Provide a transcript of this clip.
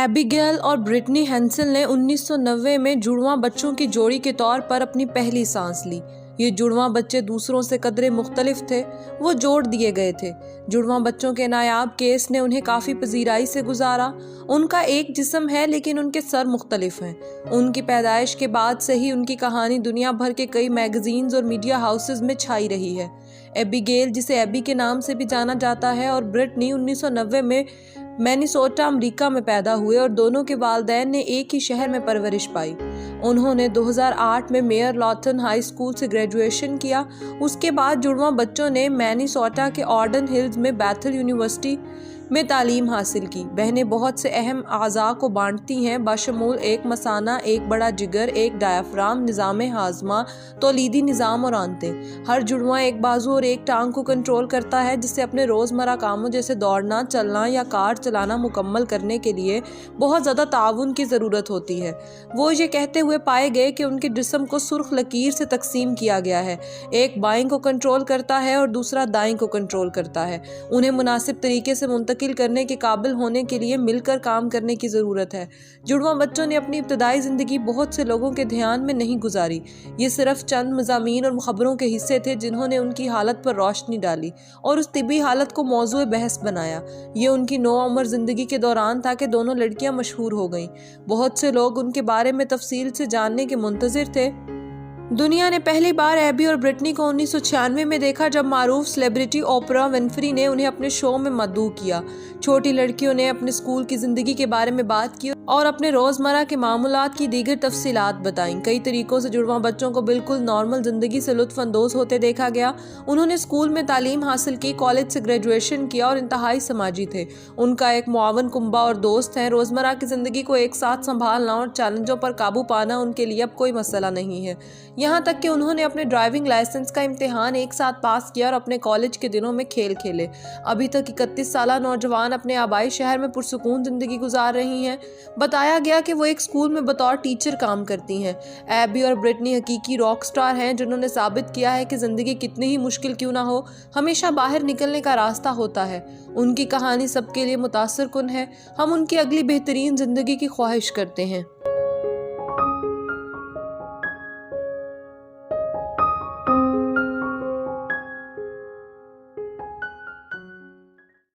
ایبیگیل اور Brittney Hansel نے 1990 میں جڑواں بچوں کی جوڑی کے طور پر اپنی پہلی سانس لی۔ یہ جڑواں بچے دوسروں سے قدرے مختلف تھے، وہ جوڑ دیے گئے تھے۔ جڑواں بچوں کے نایاب کیس نے انہیں کافی پذیرائی سے گزارا۔ ان کا ایک جسم ہے لیکن ان کے سر مختلف ہیں۔ ان کی پیدائش کے بعد سے ہی ان کی کہانی دنیا بھر کے کئی میگزینز اور میڈیا ہاؤسز میں چھائی رہی ہے۔ ایبیگیل، جسے ایبی کے نام سے بھی جانا جاتا ہے، اور برٹنی 1990 میں مینیسوٹا، امریکہ میں پیدا ہوئے اور دونوں کے والدین نے ایک ہی شہر میں پرورش پائی۔ انہوں نے 2008 میں میئر لارٹن ہائی اسکول سے گریجویشن کیا۔ اس کے بعد جڑواں بچوں نے مینیسوٹا کے آرڈن ہلز میں بیتھل یونیورسٹی میں تعلیم حاصل کی۔ بہنیں بہت سے اہم اعضاء کو بانٹتی ہیں، بشمول ایک مثانہ، ایک بڑا جگر، ایک ڈایافرام، نظام ہاضمہ، تولیدی نظام اور آنتیں۔ ہر جڑواں ایک بازو اور ایک ٹانگ کو کنٹرول کرتا ہے، جس سے اپنے روزمرہ کاموں جیسے دوڑنا، چلنا یا کار چلانا مکمل کرنے کے لیے بہت زیادہ تعاون کی ضرورت ہوتی ہے۔ وہ یہ کہتے ہوئے پائے گئے کہ ان کے جسم کو سرخ لکیر سے تقسیم کیا گیا ہے، ایک بائیں کو کنٹرول کرتا ہے اور دوسرا دائیں کو کنٹرول کرتا ہے۔ انہیں مناسب طریقے سے منتقل کرنے کے قابل ہونے کے لیے مل کر کام کرنے کی ضرورت ہے۔ جڑواں بچوں نے اپنی ابتدائی زندگی بہت سے لوگوں کے دھیان میں نہیں گزاری۔ یہ صرف چند مضامین اور خبروں کے حصے تھے جنہوں نے ان کی حالت پر روشنی ڈالی اور اس طبی حالت کو موضوع بحث بنایا۔ یہ ان کی نوعمر زندگی کے دوران تھا کہ دونوں لڑکیاں مشہور ہو گئیں۔ بہت سے لوگ ان کے بارے میں تفصیل سے جاننے کے منتظر تھے۔ دنیا نے پہلی بار ایبی اور برٹنی کو 1996 میں دیکھا، جب معروف سیلیبریٹی اوپرا ونفری نے انہیں اپنے شو میں مدعو کیا۔ چھوٹی لڑکیوں نے اپنے اسکول کی زندگی کے بارے میں بات کی اور اپنے روزمرہ کے معمولات کی دیگر تفصیلات بتائیں۔ کئی طریقوں سے جڑواں بچوں کو بالکل نارمل زندگی سے لطف اندوز ہوتے دیکھا گیا۔ انہوں نے اسکول میں تعلیم حاصل کی، کالج سے گریجویشن کیا اور انتہائی سماجی تھے۔ ان کا ایک معاون کنبہ اور دوست ہیں۔ روزمرہ کی زندگی کو ایک ساتھ سنبھالنا اور چیلنجوں پر قابو پانا ان کے لیے اب کوئی مسئلہ نہیں ہے، یہاں تک کہ انہوں نے اپنے ڈرائیونگ لائسنس کا امتحان ایک ساتھ پاس کیا اور اپنے کالج کے دنوں میں کھیل کھیلے۔ ابھی تک 31 سالہ نوجوان اپنے آبائی شہر میں پرسکون زندگی گزار رہی ہیں۔ بتایا گیا کہ وہ ایک اسکول میں بطور ٹیچر کام کرتی ہیں۔ ایبی اور برٹنی حقیقی راک سٹار ہیں جنہوں نے ثابت کیا ہے کہ زندگی کتنی ہی مشکل کیوں نہ ہو، ہمیشہ باہر نکلنے کا راستہ ہوتا ہے۔ ان کی کہانی سب کے لیے متاثر کن ہے۔ ہم ان کی اگلی بہترین زندگی کی خواہش کرتے ہیں۔